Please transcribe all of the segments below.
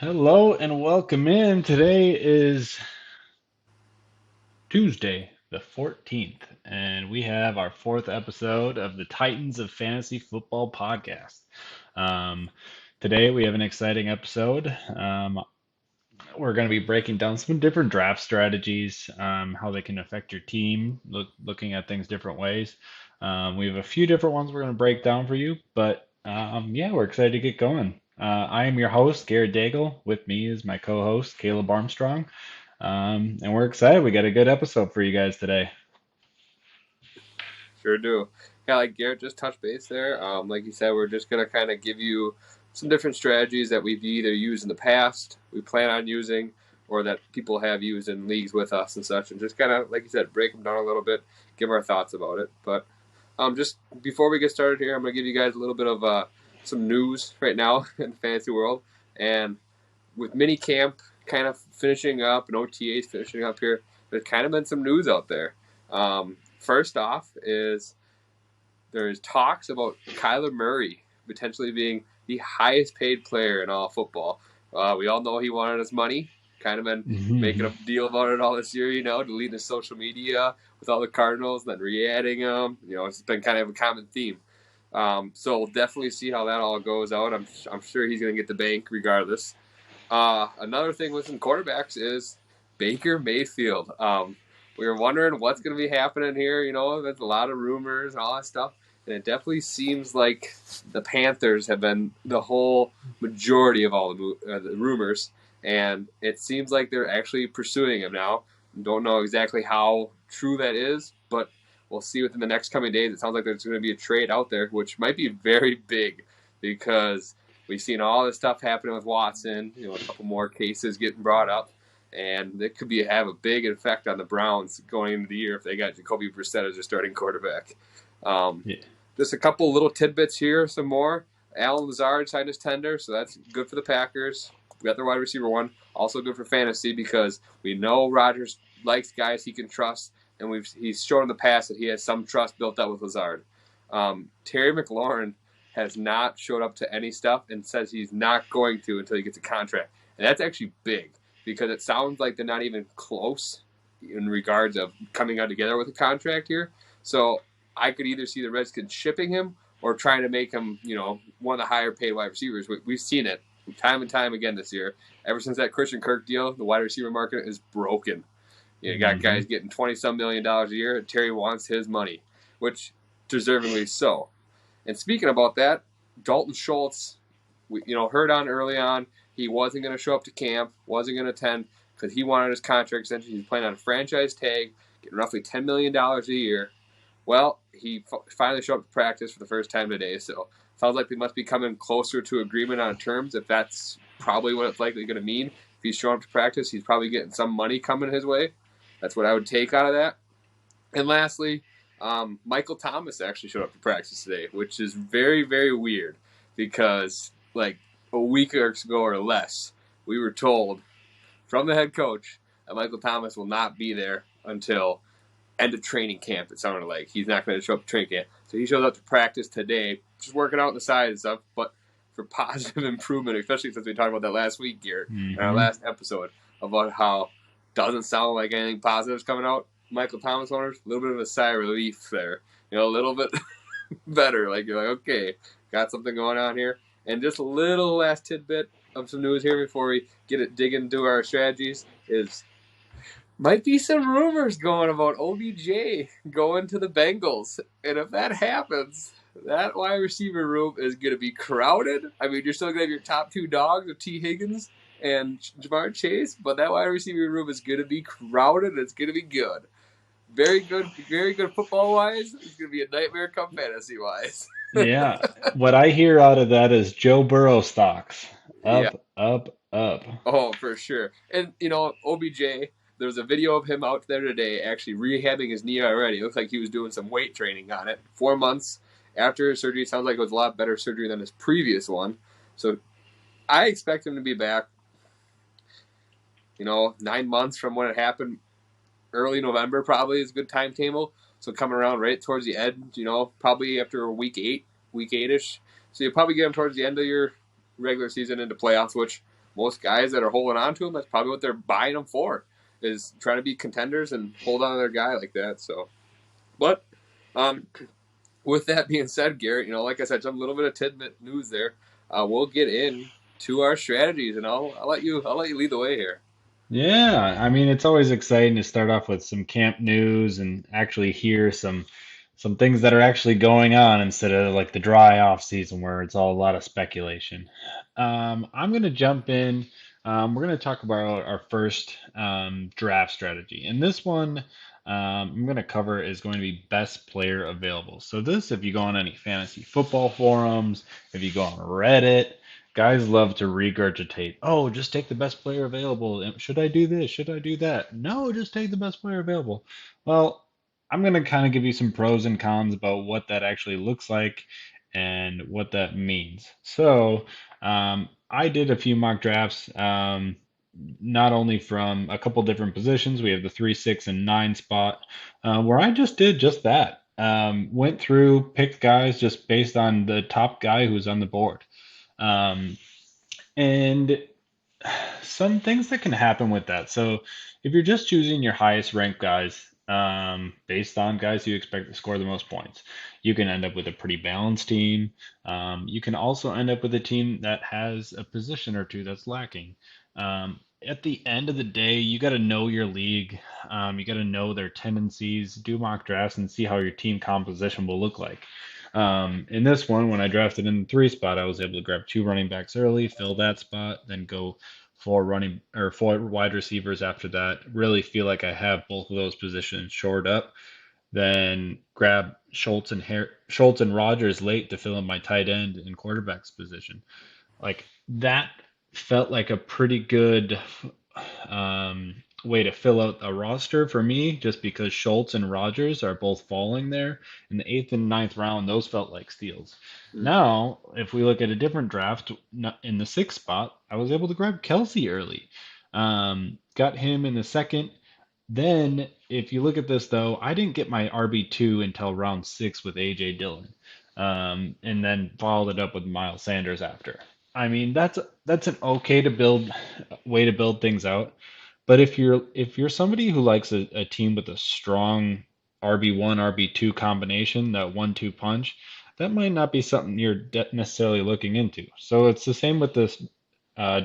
Hello and welcome in. Today is Tuesday, the 14th, and we have our fourth episode of the Titans of Fantasy Football podcast. Um, Today we have an exciting episode. We're going to be breaking down some different draft strategies, how they can affect your team, looking at things different ways. We have a few different ones we're going to break down for you, but yeah, we're excited to get going. I am your host, Garrett Daigle. With me is my co-host, Caleb Armstrong. And we're excited. We got a good episode for you guys today. Sure do. Yeah, like Garrett just touched base there. Like you said, we're just going to kind of give you some different strategies that we've either used in the past, we plan on using, or that people have used in leagues with us and such. And just kind of, like you said, break them down a little bit, give our thoughts about it. But just before we get started here, I'm going to give you guys a little bit of some news right now in the fantasy world. And with mini camp kind of finishing up and OTAs finishing up here, there's kind of been some news out there. First off is there's talks about Kyler Murray potentially being the highest paid player in all football. We all know he wanted his money. Kind of been making a deal about it all this year, deleting his social media with all the Cardinals, then re-adding them. It's been kind of a common theme. So we'll definitely see how that all goes out. I'm sure he's going to get the bank regardless. Another thing with some quarterbacks is Baker Mayfield. We were wondering what's going to be happening here. There's a lot of rumors and all that stuff. And it definitely seems like the Panthers have been the whole majority of all the rumors. And it seems like they're actually pursuing him now. Don't know exactly how true that is, but we'll see within the next coming days. It sounds like there's going to be a trade out there, which might be very big because we've seen all this stuff happening with Watson, a couple more cases getting brought up. And it could have a big effect on the Browns going into the year if they got Jacoby Brissett as their starting quarterback. Yeah. Just a couple little tidbits here, some more. Allen Lazard signed his tender, so that's good for the Packers. We got the wide receiver one, also good for fantasy because we know Rodgers likes guys he can trust, and he's shown in the past that he has some trust built up with Lazard. Terry McLaurin has not showed up to any stuff and says he's not going to until he gets a contract, and that's actually big because it sounds like they're not even close in regards of coming out together with a contract here. So I could either see the Redskins shipping him or trying to make him, one of the higher paid wide receivers. We've seen it time and time again this year. Ever since that Christian Kirk deal, the wide receiver market is broken. You got guys getting $20-some million a year, and Terry wants his money, which deservingly so. And speaking about that, Dalton Schultz, we heard on early on, he wasn't going to show up to camp, wasn't going to attend because he wanted his contract extension. He's playing on a franchise tag, getting roughly $10 million a year. Well, he finally showed up to practice for the first time today, so sounds like they must be coming closer to agreement on terms, if that's probably what it's likely going to mean. If he's showing up to practice, he's probably getting some money coming his way. That's what I would take out of that. And lastly, Michael Thomas actually showed up to practice today, which is very, very weird because, like, a week ago or less, we were told from the head coach that Michael Thomas will not be there until end of training camp. It sounded like he's not going to show up to training camp. So he shows up to practice today, just working out on the side and stuff, but for positive improvement, especially since we talked about that last week, Garrett, in our last episode, about how doesn't sound like anything positive is coming out. Michael Thomas owners, a little bit of a sigh of relief there. A little bit better. Like, you're like, okay, got something going on here. And just a little last tidbit of some news here before we dig into our strategies is might be some rumors going about OBJ going to the Bengals. And if that happens, that wide receiver room is going to be crowded. I mean, you're still going to have your top two dogs of T. Higgins and Jamar Chase, but that wide receiver room is going to be crowded and it's going to be good. Very good football-wise. It's going to be a nightmare come fantasy-wise. Yeah. What I hear out of that is Joe Burrow stocks. Yeah. Up, up, up. Oh, for sure. And, OBJ, there's a video of him out there today actually rehabbing his knee already. It looks like he was doing some weight training on it. 4 months after his surgery. Sounds like it was a lot better surgery than his previous one. So I expect him to be back, 9 months from when it happened. Early November probably is a good timetable. So coming around right towards the end, probably after week 8-ish. So you'll probably get him towards the end of your regular season into playoffs, which most guys that are holding on to him, that's probably what they're buying him for, is trying to be contenders and hold on to their guy like that. So, but with that being said, Garrett, like I said, some little bit of tidbit news there. We'll get in to our strategies, and I'll let you lead the way here. Yeah, I mean it's always exciting to start off with some camp news and actually hear some things that are actually going on instead of like the dry off season where it's all a lot of speculation. I'm gonna jump in. We're gonna talk about our first draft strategy, and this one I'm gonna cover is going to be best player available. So this, if you go on any fantasy football forums, if you go on Reddit. Guys love to regurgitate. Oh, just take the best player available. Should I do this? Should I do that? No, just take the best player available. Well, I'm going to kind of give you some pros and cons about what that actually looks like and what that means. So, I did a few mock drafts, not only from a couple different positions. We have the 3, 6, and 9 spot, where I just did just that. Went through, picked guys just based on the top guy who's on the board. Um, and some things that can happen with that. So if you're just choosing your highest ranked guys based on guys you expect to score the most points, you can end up with a pretty balanced team. You can also end up with a team that has a position or two that's lacking. At the end of the day, you got to know your league. You got to know their tendencies, do mock drafts, and see how your team composition will look like. In this one, when I drafted in the 3 spot, I was able to grab 2 running backs early, fill that spot, then go 4 wide receivers after that. Really feel like I have both of those positions shored up. Then grab Schultz and Rogers late to fill in my tight end and quarterbacks position. Like that felt like a pretty good way to fill out a roster for me, just because Schultz and Rogers are both falling there in the eighth and ninth round. Those felt like steals. Mm. Now, if we look at a different draft in the 6th spot, I was able to grab Kelsey early. Got him in the second. Then, if you look at this though, I didn't get my RB2 until round 6 with AJ Dillon, and then followed it up with Miles Sanders after. I mean, that's an okay to build way to build things out. But if you're somebody who likes a team with a strong RB1, RB2 combination, that 1-2 punch, that might not be something you're necessarily looking into. So it's the same with this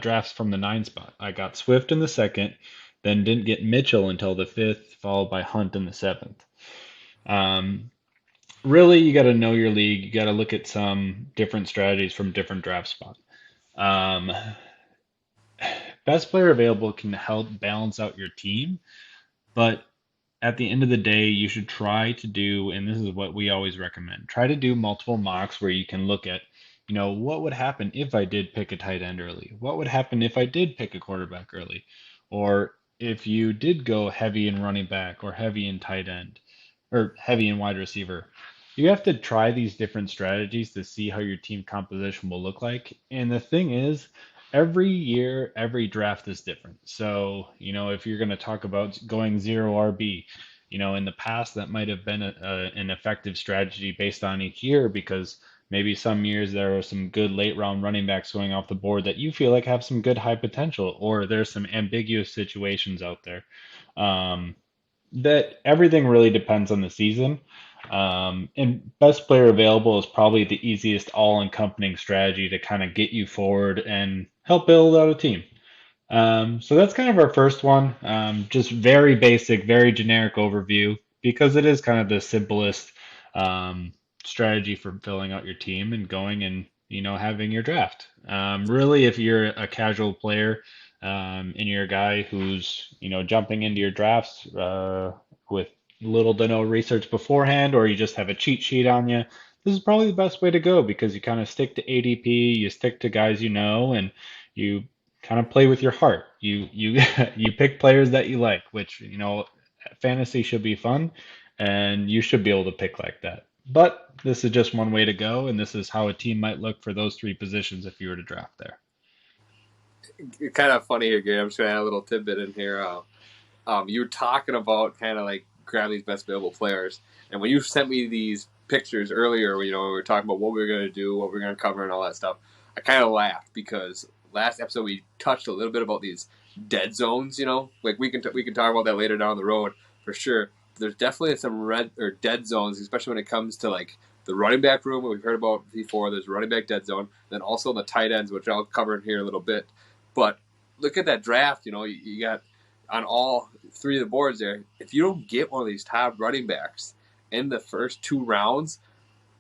drafts from the 9 spot. I got Swift in the second, then didn't get Mitchell until the 5th, followed by Hunt in the 7th. Um, Really, you got to know your league. You got to look at some different strategies from different draft spots. Um, Best player available can help balance out your team, but at the end of the day, you should try to do, and this is what we always recommend, try to do multiple mocks where you can look at, what would happen if I did pick a tight end early? What would happen if I did pick a quarterback early? Or if you did go heavy in running back or heavy in tight end or heavy in wide receiver? You have to try these different strategies to see how your team composition will look like. And the thing is, every year, every draft is different. So, if you're going to talk about going zero RB, in the past that might have been an effective strategy based on each year because maybe some years there are some good late round running backs going off the board that you feel like have some good high potential, or there's some ambiguous situations out there. Um, that everything really depends on the season. And best player available is probably the easiest all-encompassing strategy to kind of get you forward and help build out a team. So that's kind of our first one. Just very basic, very generic overview because it is kind of the simplest strategy for filling out your team and going and having your draft. Really, if you're a casual player and you're a guy who's jumping into your drafts with little to no research beforehand, or you just have a cheat sheet on you, this is probably the best way to go because you kind of stick to ADP, you stick to guys and you kind of play with your heart. You you pick players that you like, which fantasy should be fun, and you should be able to pick like that. But this is just one way to go, and this is how a team might look for those 3 positions if you were to draft there. Kind of funny here, Gary. I'm just gonna add a little tidbit in here. You were talking about kind of like grab these best available players, and when you sent me these pictures earlier, when we were talking about what we were gonna do, what we were gonna cover, and all that stuff, I kind of laughed because last episode we touched a little bit about these dead zones. Like we can talk about that later down the road for sure. But there's definitely some red or dead zones, especially when it comes to like the running back room, what we've heard about before. There's a running back dead zone, then also the tight ends, which I'll cover in here a little bit. But look at that draft. You got on all three of the boards there. If you don't get one of these top running backs in the first 2 rounds,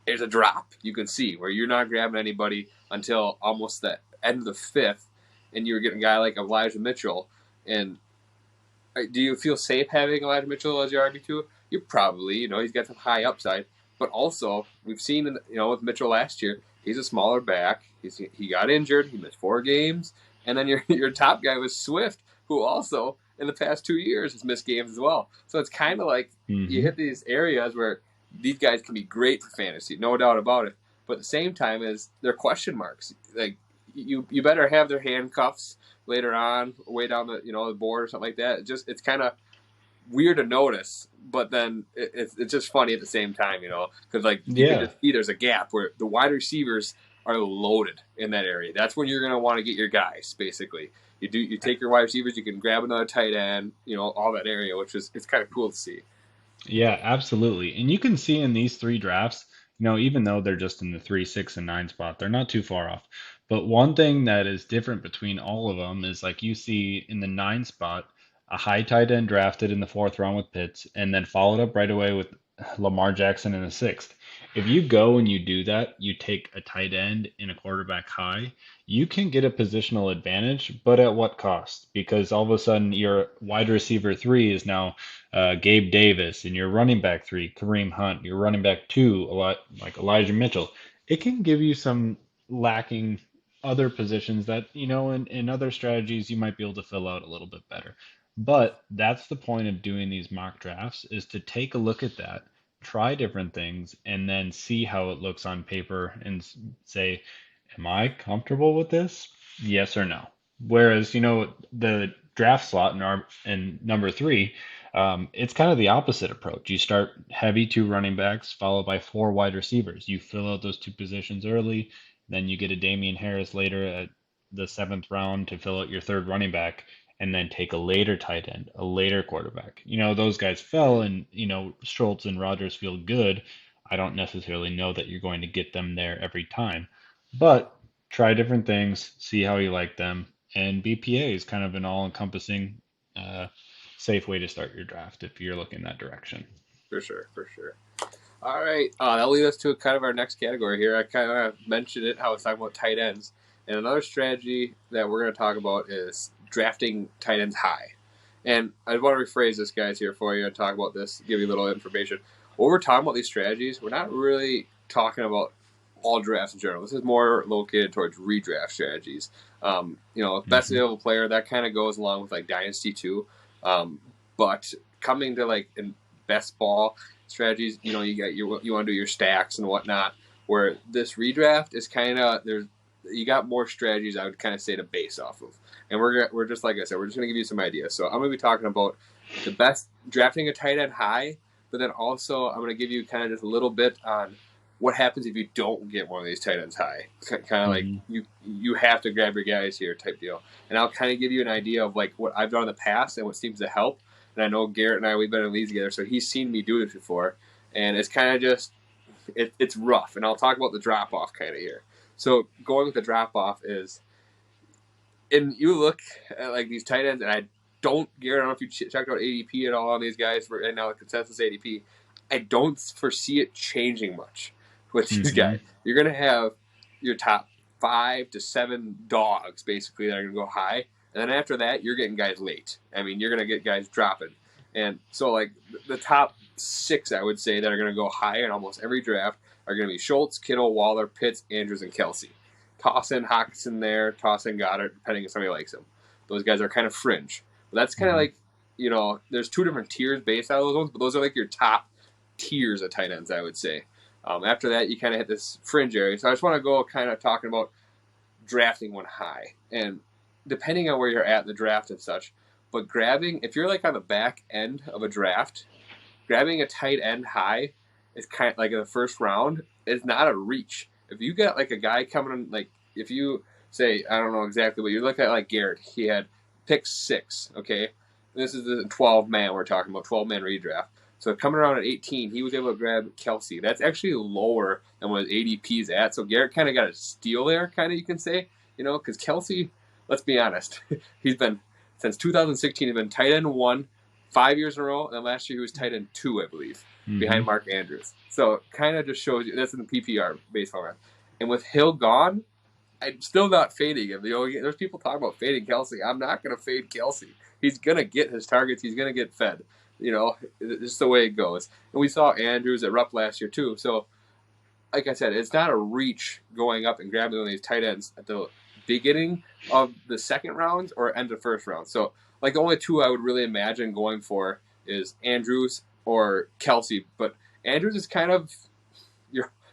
there's a drop you can see where you're not grabbing anybody until almost the end of the 5th, and you're getting a guy like Elijah Mitchell. And do you feel safe having Elijah Mitchell as your RB2? You probably, he's got some high upside. But also, we've seen, with Mitchell last year, he's a smaller back. He got injured. He missed 4 games. And then your top guy was Swift, who also, in the past 2 years, has missed games as well. So it's kind of like you hit these areas where these guys can be great for fantasy, no doubt about it. But at the same time, they're question marks. Like you better have their handcuffs later on, way down the board or something like that. It's kind of weird to notice, but then it's just funny at the same time, because you can just see there's a gap where the wide receivers are loaded in that area. That's when you're going to want to get your guys. Basically, you take your wide receivers, you can grab another tight end, all that area, which is it's kind of cool to see. Yeah, absolutely. And you can see in these 3 drafts, even though they're just in the 3, 6, and 9 spot, they're not too far off. But one thing that is different between all of them is like you see in the 9 spot, a high tight end drafted in the 4th round with Pitts, and then followed up right away with Lamar Jackson in the 6th. If you go and you do that, you take a tight end in a quarterback high, you can get a positional advantage, but at what cost? Because all of a sudden your wide receiver 3 is now Gabe Davis, and your running back 3, Kareem Hunt, your running back 2, a lot like Elijah Mitchell. It can give you some lacking other positions that, in other strategies you might be able to fill out a little bit better. But that's the point of doing these mock drafts, is to take a look at that, try different things, and then see how it looks on paper and say, am I comfortable with this? Yes or no. Whereas, the draft slot in number 3, it's kind of the opposite approach. You start heavy 2 running backs, followed by 4 wide receivers. You fill out those 2 positions early, then you get a Damian Harris later at the 7th round to fill out your 3rd running back, and then take a later tight end, a later quarterback. Those guys fell, and, Schultz and Rodgers feel good. I don't necessarily know that you're going to get them there every time, but try different things, see how you like them, and BPA is kind of an all-encompassing, safe way to start your draft if you're looking that direction. For sure. All right, that'll lead us to kind of our next category here. I kind of mentioned it, how it's talking about tight ends. And another strategy that we're going to talk about is drafting tight ends high. And I want to rephrase this, guys, here for you and talk about this, give you a little information. When we're talking about these strategies, we're not really talking about all drafts in general. This is more located towards redraft strategies. Best available player, that kind of goes along with like Dynasty too. But coming to like in best ball strategies, you want to do your stacks and whatnot. Where this redraft is kind of you got more strategies, I would kind of say, to base off of. And we're just like I said, we're just going to give you some ideas. So I'm going to be talking about the best drafting a tight end high, but then also I'm going to give you kind of just a little bit on what happens if you don't get one of these tight ends high. Kind of like you have to grab your guys here type deal. And I'll kind of give you an idea of like what I've done in the past and what seems to help. And I know Garrett and I, we've been in leagues together, so he's seen me do this before. And it's kind of just, it's rough. And I'll talk about the drop-off kind of here. So going with the drop-off is, and you look at like these tight ends, and I don't know if you checked out ADP at all on these guys, right now the consensus ADP, I don't foresee it changing much with these guys. You're going to have your top 5 to 7 dogs, basically, that are going to go high. And then after that, you're getting guys late. I mean, you're going to get guys dropping. And so, like, the top 6, I would say, that are going to go high in almost every draft are going to be Schultz, Kittle, Waller, Pitts, Andrews, and Kelsey. Toss in Hockenson there, toss in Goddard, depending if somebody likes him. Those guys are kind of fringe. But that's kind of like, there's 2 different tiers based out of those ones, but those are like your top tiers of tight ends, I would say. After that, you kind of hit this fringe area. So I just want to go kind of talking about drafting one high. And depending on where you're at in the draft and such, but if you're like on the back end of a draft, grabbing a tight end high is kind of like in the first round is not a reach. If you got like a guy coming in, like if you say, I don't know exactly, but you look at like Garrett, he had pick 6, okay? This is the 12 man we're talking about, 12-man redraft. So coming around at 18, he was able to grab Kelsey. That's actually lower than what his ADP is at. So Garrett kind of got a steal there, kind of you can say, because Kelsey, let's be honest, he's been since 2016. He's been tight end 1 5 years in a row, and then last year he was tight end 2, I believe, Mm-hmm. behind Mark Andrews. So kind of just shows you that's in the PPR baseball round. And with Hill gone, I'm still not fading him. There's people talking about fading Kelsey. I'm not going to fade Kelsey. He's going to get his targets. He's going to get fed. It's just the way it goes. And we saw Andrews at Rupp last year too. So, like I said, it's not a reach going up and grabbing one of these tight ends at the beginning of the second rounds or end of first round. So, like the only two I would really imagine going for is Andrews or Kelsey. But Andrews is kind of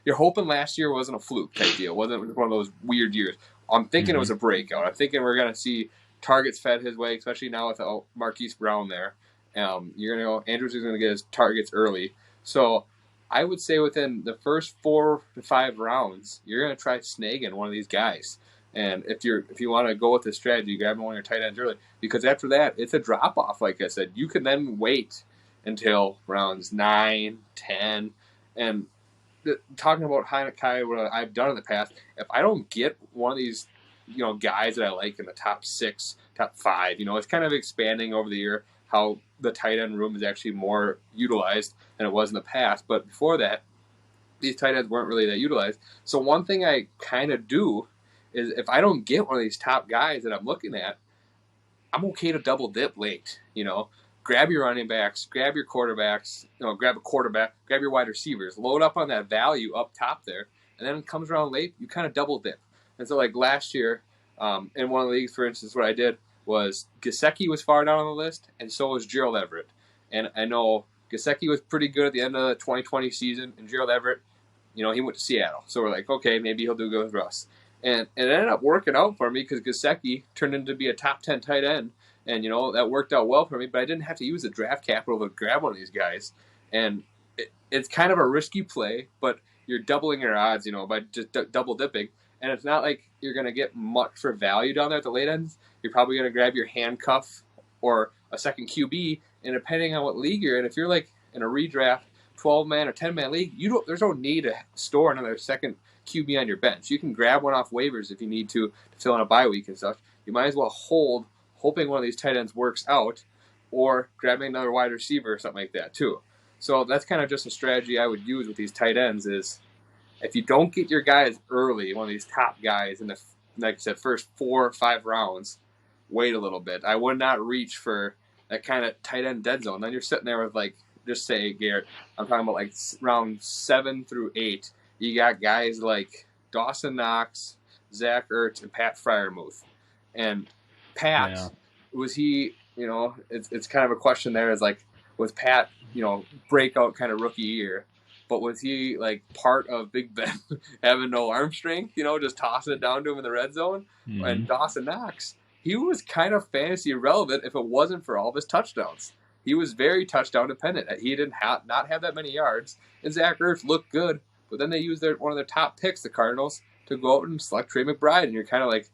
you're hoping last year wasn't a fluke type deal. It wasn't one of those weird years. I'm thinking it was a breakout. I'm thinking we're going to see targets fed his way, especially now with Marquise Brown there. You're going to go, Andrews is going to get his targets early. So I would say within the first 4 to 5 rounds, you're going to try snagging one of these guys. And if you want to go with this strategy, grab one of your tight ends early. Because after that, it's a drop-off, like I said. You can then wait until rounds 9, 10, and talking about Heineken, what I've done in the past, if I don't get one of these, guys that I like in the top 6, top 5, it's kind of expanding over the year how the tight end room is actually more utilized than it was in the past. But before that, these tight ends weren't really that utilized. So one thing I kind of do is if I don't get one of these top guys that I'm looking at, I'm okay to double dip late, grab your running backs, grab your quarterbacks, grab a quarterback, grab your wide receivers, load up on that value up top there, and then it comes around late, you kind of double dip. And so like last year, in one of the leagues, for instance, what I did was Gesicki was far down on the list, and so was Gerald Everett. And I know Gesicki was pretty good at the end of the 2020 season, and Gerald Everett, he went to Seattle. So we're like, okay, maybe he'll do good with Russ. And it ended up working out for me because Gesicki turned into be a top 10 tight end. And, that worked out well for me, but I didn't have to use the draft capital to grab one of these guys. And it's kind of a risky play, but you're doubling your odds, by just double dipping. And it's not like you're going to get much for value down there at the late ends. You're probably going to grab your handcuff or a second QB. And depending on what league you're in, if you're like in a redraft 12-man or 10-man league, there's no need to store another second QB on your bench. You can grab one off waivers if you need to fill in a bye week and stuff. You might as well hold, hoping one of these tight ends works out, or grabbing another wide receiver or something like that too. So that's kind of just a strategy I would use with these tight ends is if you don't get your guys early, one of these top guys in the, like I said, first 4 or 5 rounds, wait a little bit. I would not reach for that kind of tight end dead zone. Then you're sitting there with like, just say Garrett, I'm talking about like round 7 through 8. You got guys like Dawson Knox, Zach Ertz, and Pat Freiermuth. And Pat, was he, it's kind of a question there is like, was Pat, breakout kind of rookie year, but was he like part of Big Ben having no arm strength, just tossing it down to him in the red zone? Mm-hmm. And Dawson Knox, he was kind of fantasy irrelevant if it wasn't for all of his touchdowns. He was very touchdown dependent. He didn't not have that many yards. And Zach Ertz looked good, but then they used one of their top picks, the Cardinals, to go out and select Trey McBride. And you're kind of like,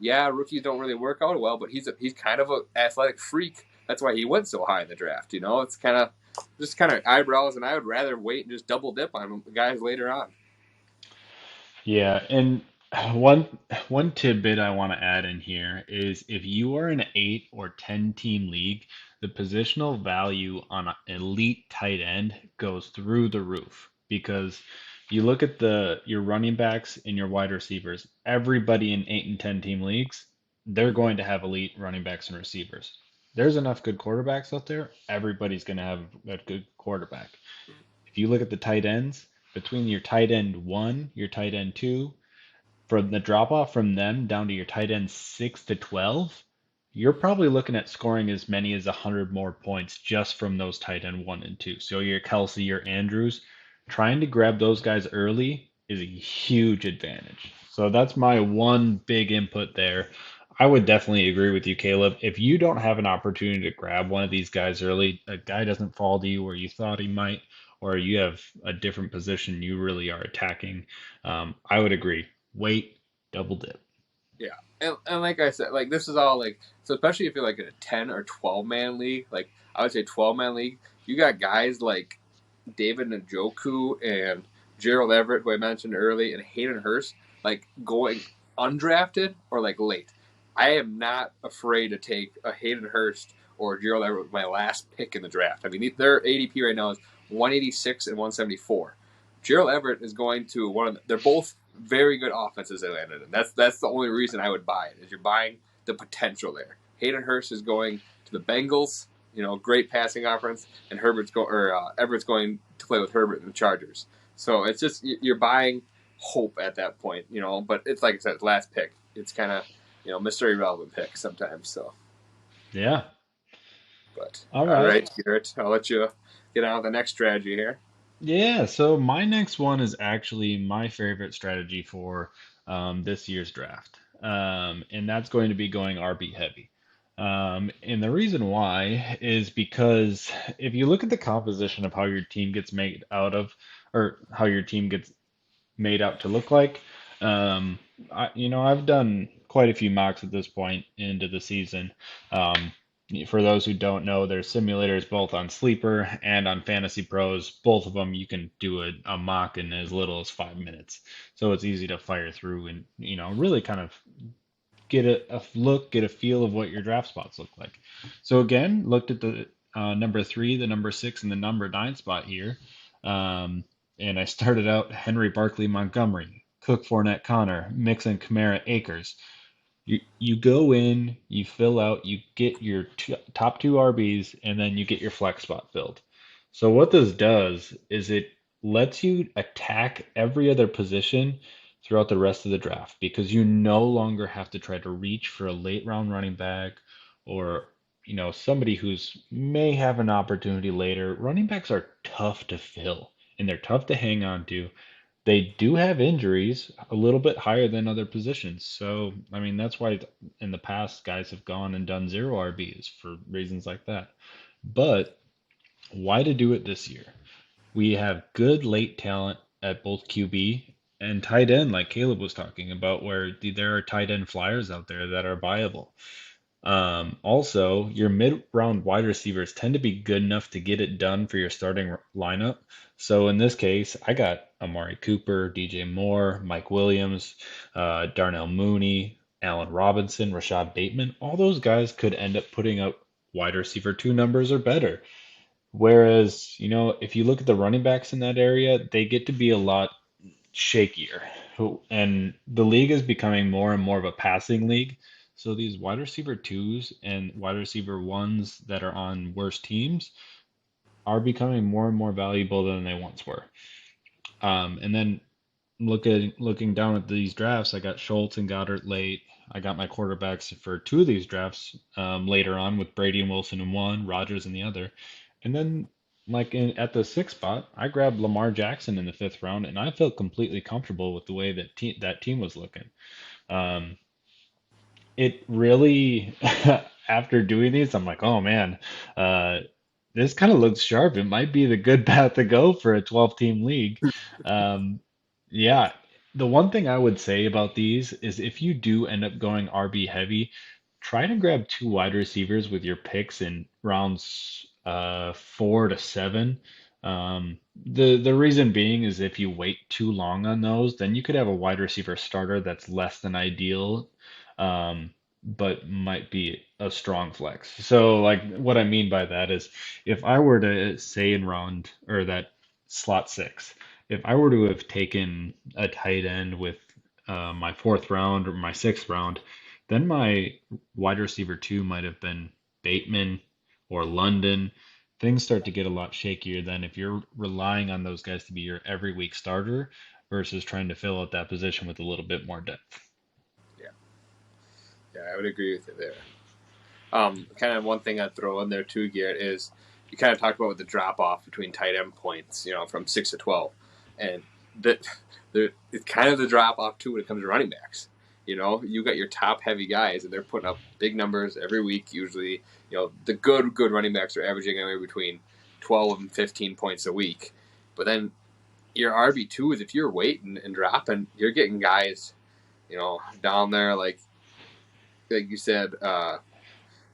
yeah, rookies don't really work out well, but he's kind of an athletic freak. That's why he went so high in the draft. It's kind of eyebrows, and I would rather wait and just double dip on guys later on. Yeah, and one tidbit I want to add in here is if you are in an 8 or 10 team league, the positional value on an elite tight end goes through the roof because you look at your running backs and your wide receivers. Everybody in 8 and 10 team leagues, they're going to have elite running backs and receivers. There's enough good quarterbacks out there. Everybody's going to have a good quarterback. If you look at the tight ends, between your tight end 1, your tight end 2, from the drop off from them down to your tight end 6 to 12, you're probably looking at scoring as many as 100 more points just from those tight end 1 and 2. So your Kelsey, your Andrews, trying to grab those guys early is a huge advantage. So that's my one big input there. I would definitely agree with you, Caleb. If you don't have an opportunity to grab one of these guys early, a guy doesn't fall to you where you thought he might, or you have a different position you really are attacking, I would agree. Wait, double dip. And like I said, like this is all like so. Especially if you're like in a 10 or 12-man league, like I would say 12-man league, you got guys like David Njoku and Gerald Everett, who I mentioned early, and Hayden Hurst, like going undrafted or like late. I am not afraid to take a Hayden Hurst or Gerald Everett with my last pick in the draft. I mean, their ADP right now is 186 and 174. Gerald Everett is going to one of the, they're both very good offenses they landed in. That's the only reason I would buy it, is you're buying the potential there. Hayden Hurst is going to the Bengals, great passing offense, and Everett's going to play with Herbert and the Chargers. So it's just you're buying hope at that point, But it's like I said, last pick. It's kind of Mr. Irrelevant pick sometimes. So, Yeah. but All all right. right, Garrett, I'll let you get on with the next strategy here. Yeah, so my next one is actually my favorite strategy for this year's draft. And that's going to be going RB heavy. And the reason why is because if you look at the composition of how your team gets made out of, or how your team gets made out to look like, I've done quite a few mocks at this point into the season. Um, for those who don't know, there's simulators both on Sleeper and on Fantasy Pros. Both of them you can do a mock in as little as 5 minutes. So it's easy to fire through and, really kind of get a look, get a feel of what your draft spots look like. So again, looked at the number 3, the number 6, and the number 9 spot here. Um, and I started out Henry Barkley Montgomery, Cook Fournette Connor, Mixon Kamara Akers. You go in, you fill out, you get your top 2 RBs, and then you get your flex spot filled. So what this does is it lets you attack every other position throughout the rest of the draft because you no longer have to try to reach for a late round running back or somebody who's may have an opportunity later. Running backs are tough to fill and they're tough to hang on to. They do have injuries a little bit higher than other positions. So, I mean, that's why in the past guys have gone and done 0 RBs for reasons like that. But why to do it this year? We have good late talent at both QB and tight end, like Caleb was talking about, where there are tight end flyers out there that are viable. Also, your mid-round wide receivers tend to be good enough to get it done for your starting lineup. So in this case, I got Amari Cooper, DJ Moore, Mike Williams, Darnell Mooney, Allen Robinson, Rashad Bateman. All those guys could end up putting up wide receiver 2 numbers or better. Whereas, if you look at the running backs in that area, they get to be a lot shakier. And the league is becoming more and more of a passing league. So these wide receiver 2s and wide receiver 1s that are on worse teams are becoming more and more valuable than they once were. And then looking down at these drafts, I got Schultz and Goddard late. I got my quarterbacks for 2 of these drafts later on with Brady and Wilson in one, Rodgers in the other. And then, at the 6th spot, I grabbed Lamar Jackson in the 5th round, and I felt completely comfortable with the way that team was looking. Um, it really, after doing these, I'm like, oh man, uh, this kind of looks sharp. It might be the good path to go for a 12-team league. Um, yeah, the one thing I would say about these is if you do end up going RB heavy, try to grab 2 wide receivers with your picks in rounds 4 to 7. The reason being is if you wait too long on those, then you could have a wide receiver starter that's less than ideal, but might be a strong flex. So like what I mean by that is if I were to say in round or that slot 6, if I were to have taken a tight end with my 4th round or my 6th round, then my wide receiver 2 might have been Bateman or London. Things start to get a lot shakier than if you're relying on those guys to be your every week starter versus trying to fill out that position with a little bit more depth. Yeah, yeah, I would agree with you there. Kind of one thing I'd throw in there too, Garrett, is you kind of talked about with the drop off between tight end points, from 6 to 12, and that it's kind of the drop off too when it comes to running backs. You got your top heavy guys, and they're putting up big numbers every week. Usually, the good running backs are averaging anywhere between 12 and 15 points a week. But then your RB2s, if you're waiting and dropping, you're getting guys, down there like like you said,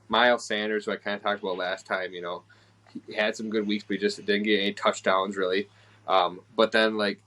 Miles Sanders, who I kind of talked about last time, he had some good weeks, but he just didn't get any touchdowns really. But then, like,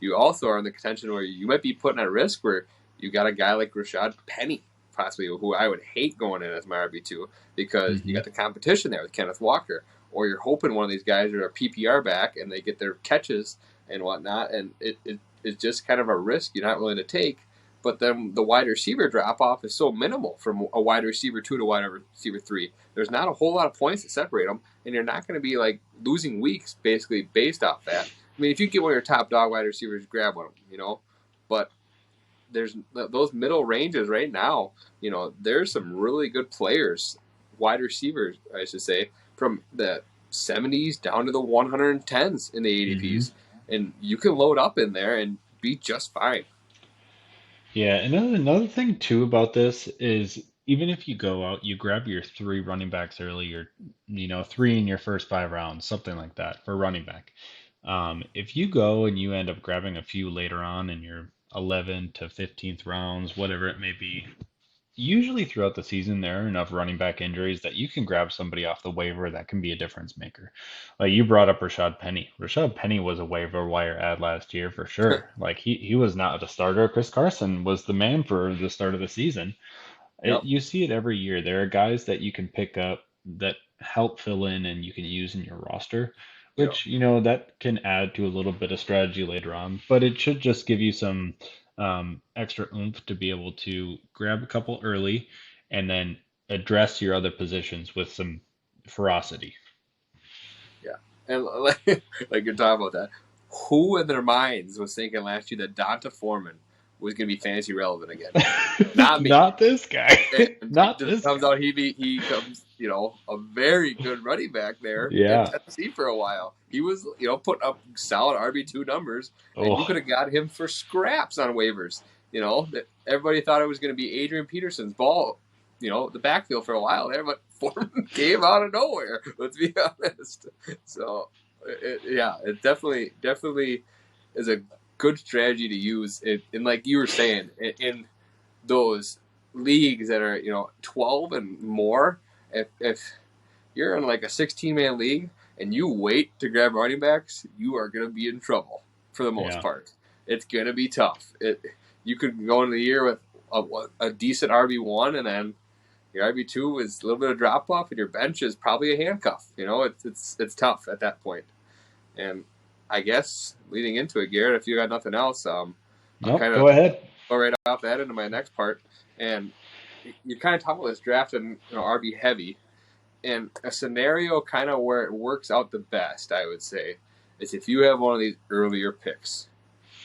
you also are in the contention where you might be putting at risk where you got a guy like Rashad Penny, possibly, who I would hate going in as my RB2 because you got the competition there with Kenneth Walker. Or you're hoping one of these guys are a PPR back and they get their catches and whatnot, and it's just kind of a risk you're not willing to take. But then the wide receiver drop-off is so minimal from a wide receiver 2 to wide receiver 3. There's not a whole lot of points to separate them, and you're not going to be like losing weeks basically based off that. I mean, if you get one of your top dog wide receivers, grab one of them, But there's those middle ranges right now, there's some really good players, wide receivers, I should say, from the 70s down to the 110s in the ADPs. And you can load up in there and be just fine. Yeah, another thing too about this is even if you go out, you grab your three running backs early, your three in your first 5 rounds, something like that for running back. If you go and you end up grabbing a few later on in your 11 to 15th rounds, whatever it may be, usually throughout the season there are enough running back injuries that you can grab somebody off the waiver that can be a difference maker. Like you brought up Rashad Penny. Rashad Penny was a waiver wire ad last year for sure. Like he was not a starter. Chris Carson was the man for the start of the season. Yep. You see it every year. There are guys that you can pick up that help fill in and you can use in your roster, which, that can add to a little bit of strategy later on, but it should just give you some extra oomph to be able to grab a couple early and then address your other positions with some ferocity. Yeah. And like you're talking about that, who in their minds was thinking last year that Donta Foreman was going to be fantasy relevant again? Not me. Not this guy. And Not it just this comes guy. out he comes, a very good running back there in Yeah. Tennessee for a while. He was, putting up solid RB2 numbers, and you could Oh, have got him for scraps on waivers. Everybody thought it was going to be Adrian Peterson's ball, the backfield for a while there, but Foreman came out of nowhere. Let's be honest. So, it definitely is a good strategy to use. And like you were saying, in those leagues that are 12 and more, if you're in like a 16-man league and you wait to grab running backs, you are going to be in trouble for the most yeah. part. It's going to be tough. You could go into the year with a decent RB1, and then your RB2 is a little bit of drop off, and your bench is probably a handcuff. It's tough at that point. And I guess leading into it, Garrett, if you got nothing else, I'll Nope, kind of go ahead. go right off that into my next part. And you kind of talk about this draft and RB heavy, and a scenario kind of where it works out the best, I would say, is if you have one of these earlier picks.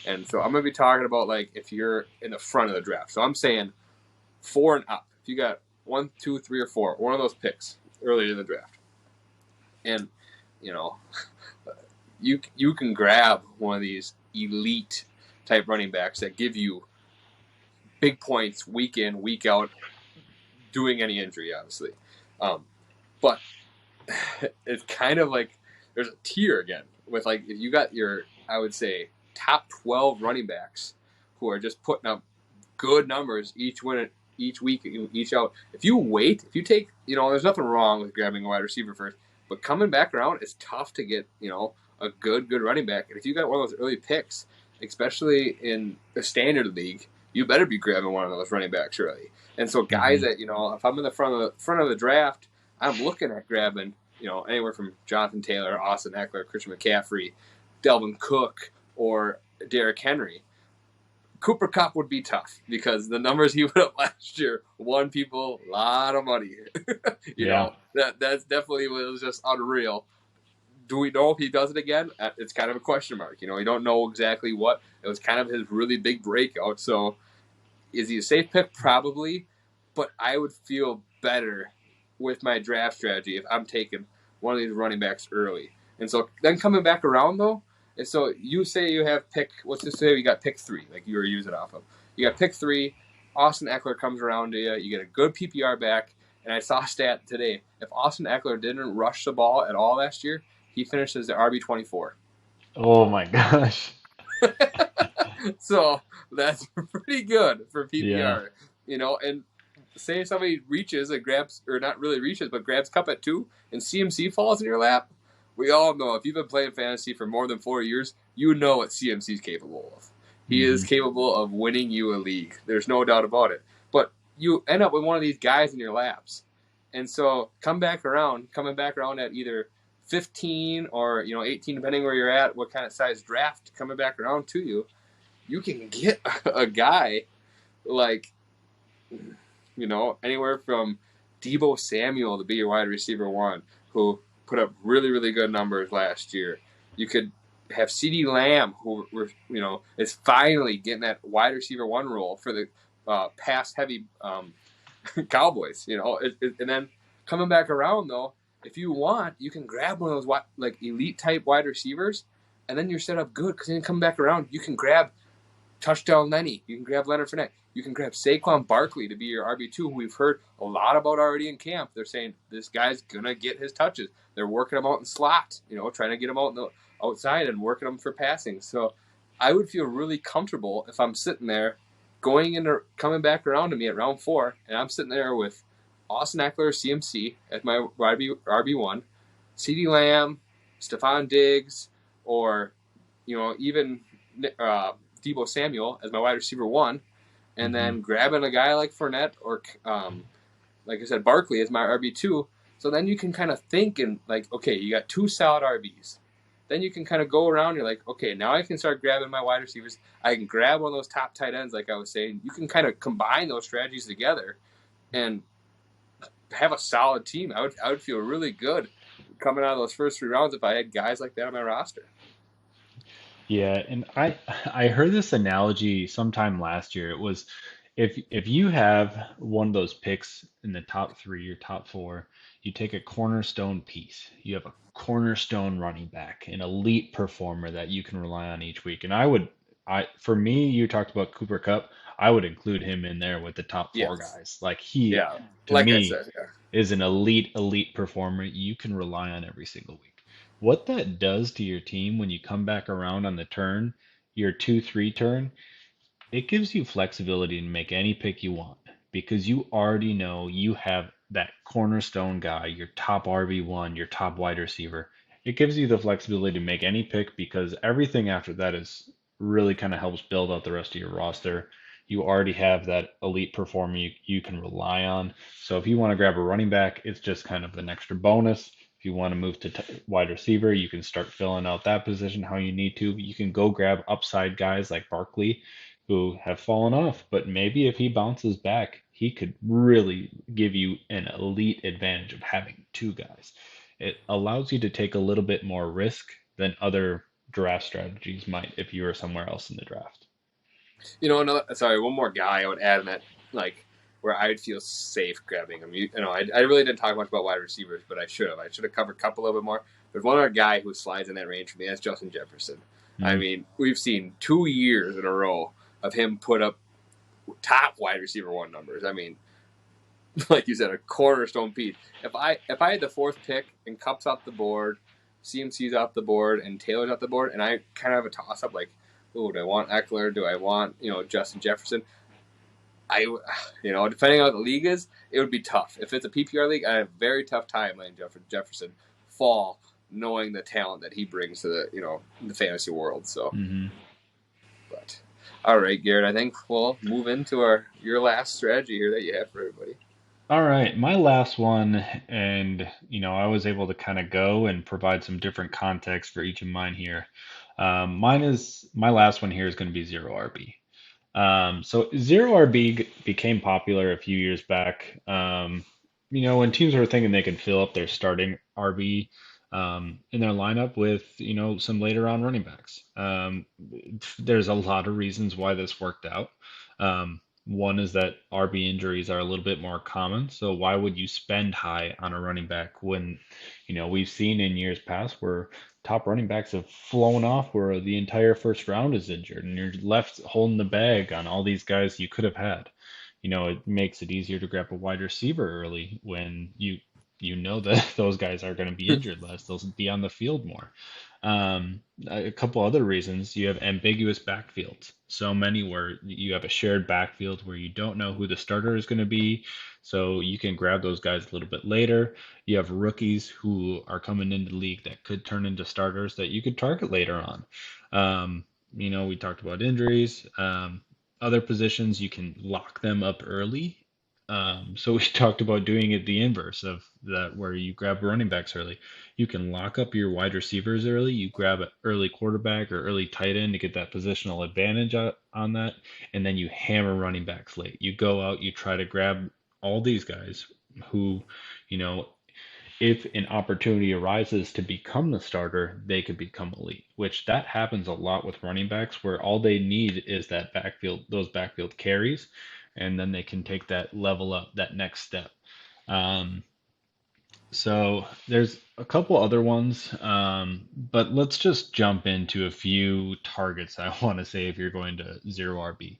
And so I'm going to be talking about like if you're in the front of the draft. So I'm saying 4 and up. If you got 1, 2, 3, or 4, one of those picks earlier in the draft, and you can grab one of these elite type running backs that give you big points week in, week out, doing any injury, obviously. But it's kind of like there's a tier again with like if you got your, I would say, top 12 running backs who are just putting up good numbers each week, each out. If you take, there's nothing wrong with grabbing a wide receiver first, but coming back around, it's tough to get, a good running back. And if you got one of those early picks, especially in the standard league, you better be grabbing one of those running backs early. And so guys that, if I'm in the front of the draft, I'm looking at grabbing, anywhere from Jonathan Taylor, Austin Eckler, Christian McCaffrey, Delvin Cook, or Derrick Henry. Cooper Kupp would be tough because the numbers he put up last year won people a lot of money. That's definitely was just unreal. Do we know if he does it again? It's kind of a question mark. We don't know exactly what. It was kind of his really big breakout. So is he a safe pick? Probably. But I would feel better with my draft strategy if I'm taking one of these running backs early. And so then coming back around, though, and so you say you have let's just say you got pick 3, like you were using off of. You got pick 3, Austin Eckler comes around to you, you get a good PPR back, and I saw a stat today. If Austin Eckler didn't rush the ball at all last year, he finishes the RB24. Oh my gosh. So that's pretty good for Yeah. PPR, and say somebody reaches and grabs, or not really reaches, but grabs cup at 2, and CMC falls in your lap. We all know if you've been playing fantasy for more than 4 years, you know what CMC is capable of. He is Hmm. capable of winning you a league. There's no doubt about it. But you end up with one of these guys in your laps, and so coming back around at either 15 or 18, depending where you're at, what kind of size draft coming back around to you, you can get a guy like anywhere from Deebo Samuel to be your wide receiver 1, who put up really, really good numbers last year. You could have CeeDee Lamb, who is finally getting that wide receiver 1 role for the pass heavy Cowboys. And then coming back around though, if you want, you can grab one of those like elite type wide receivers, and then you're set up good because then come back around, you can grab touchdown Lenny, you can grab Leonard Fournette, you can grab Saquon Barkley to be your RB2, who we've heard a lot about already in camp. They're saying this guy's gonna get his touches. They're working him out in slot, trying to get him out in the outside and working him for passing. So I would feel really comfortable if I'm sitting there coming back around to me at round 4, and I'm sitting there with Austin Eckler, CMC as my RB1, CeeDee Lamb, Stephon Diggs, or even Deebo Samuel as my wide receiver 1, and then grabbing a guy like Fournette or like I said, Barkley as my RB2. So then you can kind of think and like, okay, you got 2 solid RBs. Then you can kind of go around. You're like, okay, now I can start grabbing my wide receivers. I can grab one of those top tight ends, like I was saying. You can kind of combine those strategies together and have a solid team. I would feel really good coming out of those first 3 rounds if I had guys like that on my roster. Yeah, and I heard this analogy sometime last year. It was if you have one of those picks in the top 3 or top 4, you take a cornerstone piece. You have a cornerstone running back, an elite performer that you can rely on each week. And for me, you talked about Cooper Kupp. I would include him in there with the top 4 Yes. guys. Like he, Yeah. to Like I me, said, yeah. is an elite performer you can rely on every single week. What that does to your team when you come back around on the turn, your 2-3 turn, it gives you flexibility to make any pick you want because you already know you have that cornerstone guy, your top RB1, your top wide receiver. It gives you the flexibility to make any pick because everything after that is really kind of helps build out the rest of your roster. You already have that elite performer you can rely on. So if you want to grab a running back, it's just kind of an extra bonus. If you want to move to wide receiver, you can start filling out that position how you need to. You can go grab upside guys like Barkley who have fallen off, but maybe if he bounces back, he could really give you an elite advantage of having 2 guys. It allows you to take a little bit more risk than other draft strategies might if you were somewhere else in the draft. One more guy I would add in that, like, where I'd feel safe grabbing him. I really didn't talk much about wide receivers, but I should have. I should have covered Cup a little bit more. There's one other guy who slides in that range for me. That's Justin Jefferson. I Mm, mean, we've seen 2 years in a row of him put up top wide receiver 1 numbers. I mean, like you said, a cornerstone piece. If I had the 4th pick and Cup's off the board, CMC's off the board, and Taylor's off the board, and I kind of have a toss up like, oh, do I want Eckler? Do I want Justin Jefferson? Depending on what the league is, it would be tough. If it's a PPR league, I have a very tough time letting Jefferson fall, knowing the talent that he brings to the fantasy world. So, hmm but all right, Garrett, I think we'll move into your last strategy here that you have for everybody. All right, my last one, and I was able to kind of go and provide some different context for each of mine here. My last one here is going to be zero RB. So zero RB became popular a few years back. When teams were thinking they could fill up their starting RB in their lineup with, some later on running backs. There's a lot of reasons why this worked out. One is that RB injuries are a little bit more common. So why would you spend high on a running back when, we've seen in years past where top running backs have flown off where the entire first round is injured and you're left holding the bag on all these guys you could have had. It makes it easier to grab a wide receiver early when you know that those guys are going to be injured less. They'll be on the field more. A couple other reasons, you have ambiguous backfields. So many where you have a shared backfield where you don't know who the starter is going to be. So you can grab those guys a little bit later. You have rookies who are coming into the league that could turn into starters that you could target later on. We talked about injuries. Other positions, you can lock them up early. So we talked about doing it the inverse of that, where you grab running backs early. You can lock up your wide receivers early. You grab an early quarterback or early tight end to get that positional advantage on that, and then you hammer running backs late. You go out, you try to grab all these guys who, you know, if an opportunity arises to become the starter, they could become elite, which that happens a lot with running backs where all they need is that backfield, those backfield carries, and then they can take that level up, that next step. Um, so there's a couple other ones, but let's just jump into a few targets I want to say if you're going to zero RB.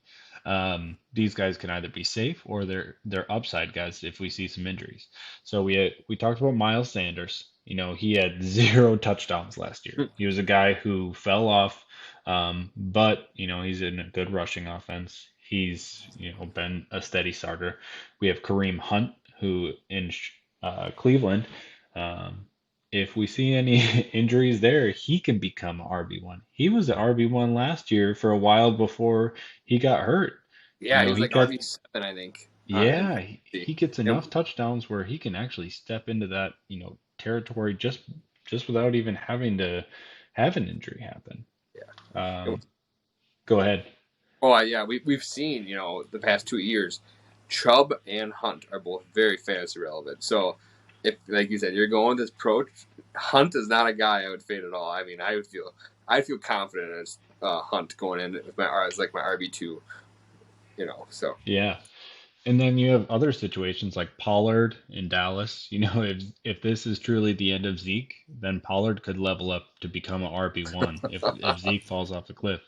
These guys can either be safe or they're upside guys if we see some injuries. So we talked about Miles Sanders. He had zero touchdowns last year. He was a guy who fell off, but he's in a good rushing offense. He's been a steady starter. We have Kareem Hunt, who in Cleveland. Um, if we see any injuries there, he can become a RB1. He was the RB1 last year for a while before he got hurt. Yeah, he's He like got, RB7, I think. yeah, In he gets and enough touchdowns where he can actually step into that, territory just without even having to have an injury happen. yeah. Um, Go ahead. Oh yeah, we've seen the past 2 years, Chubb and Hunt are both very fantasy relevant. So if like you said, you're going this approach, Hunt is not a guy I would fade at all. I mean, I feel confident as Hunt going in with my as like my RB2. So Yeah. And then you have other situations like Pollard in Dallas. If this is truly the end of Zeke, then Pollard could level up to become an RB1 if Zeke falls off the cliff.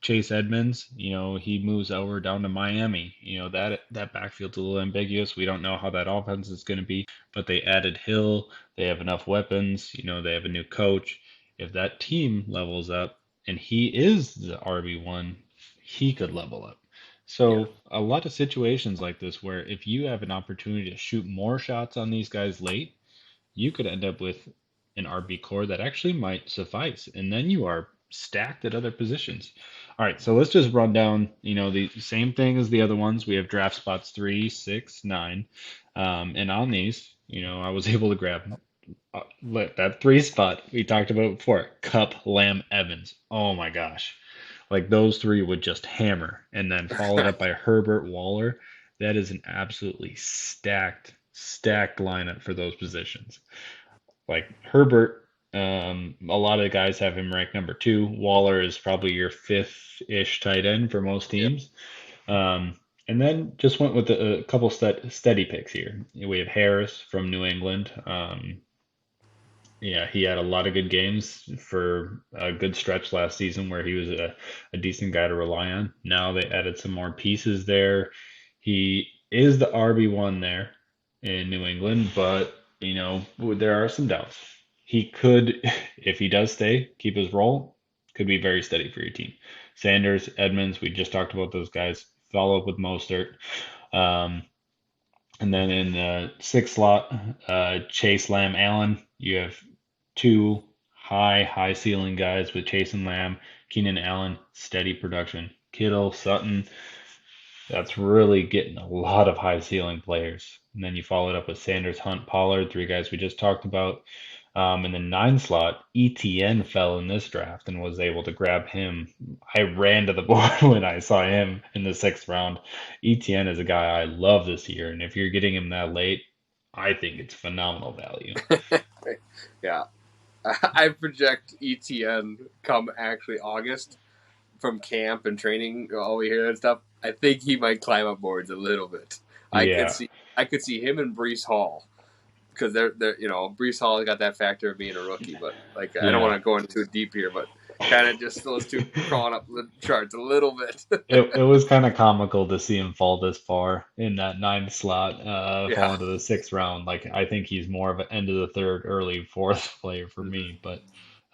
Chase Edmonds, he moves over down to Miami. That backfield's a little ambiguous. We don't know how that offense is going to be, but they added Hill. They have enough weapons. They have a new coach. If that team levels up and he is the RB1, he could level up. yeah, So a lot of situations like this where if you have an opportunity to shoot more shots on these guys late, you could end up with an RB core that actually might suffice, and then you are stacked at other positions. All right, so let's just run down, the same thing as the other ones. We have draft spots 3, 6, 9, and on these, I was able to grab that 3 spot we talked about before, Cup, Lamb, Evans. Oh my gosh, like those three would just hammer, and then followed up by Herbert, Waller. That is an absolutely stacked lineup for those positions. Like Herbert, a lot of the guys have him ranked number 2. Waller is probably your fifth-ish tight end for most yeah, teams. And then just went with a couple steady picks here. We have Harris from New England. Yeah, he had a lot of good games for a good stretch last season where he was a decent guy to rely on. Now they added some more pieces there. He is the RB1 there in New England, but there are some doubts. He could, if he does stay, keep his role, could be very steady for your team. Sanders, Edmonds, we just talked about those guys. Follow up with Mostert. Um, and then in the sixth slot, Chase, Lamb, Allen. You have two high ceiling guys with Chase and Lamb. Keenan Allen, steady production. Kittle, Sutton, that's really getting a lot of high ceiling players. And then you followed up with Sanders, Hunt, Pollard, three guys we just talked about. In the 9 slot, ETN fell in this draft and was able to grab him. I ran to the board when I saw him in the 6th round. ETN is a guy I love this year, and if you're getting him that late, I think it's phenomenal value. yeah. I project ETN come actually August from camp and training, all we hear and stuff. I think he might climb up boards a little bit. I could Yeah, see I could see him and Brees Hall because they're Brees Hall got that factor of being a rookie, but like I don't yeah. want to go into too deep here, but kind of just those two crawling up the charts a little bit. It was kind of comical to see him fall this far in that 9th slot, fall yeah, into the 6th round. Like I think he's more of an end of the third, early fourth player for me. But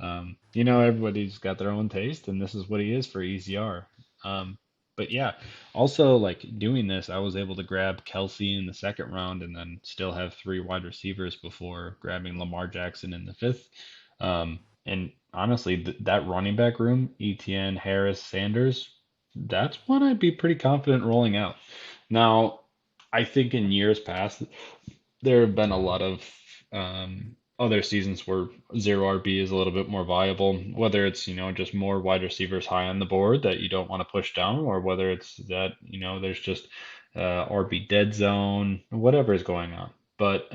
Everybody's got their own taste, and this is what he is for ECR. Um, but yeah, also like doing this, I was able to grab Kelsey in the second round, and then still have three wide receivers before grabbing Lamar Jackson in the fifth. And honestly, that running back room, ETN, Harris, Sanders, that's one I'd be pretty confident rolling out. Now, I think in years past, there have been a lot of other seasons where zero RB is a little bit more viable, whether it's, just more wide receivers high on the board that you don't want to push down, or whether it's that, there's just RB dead zone, whatever is going on. But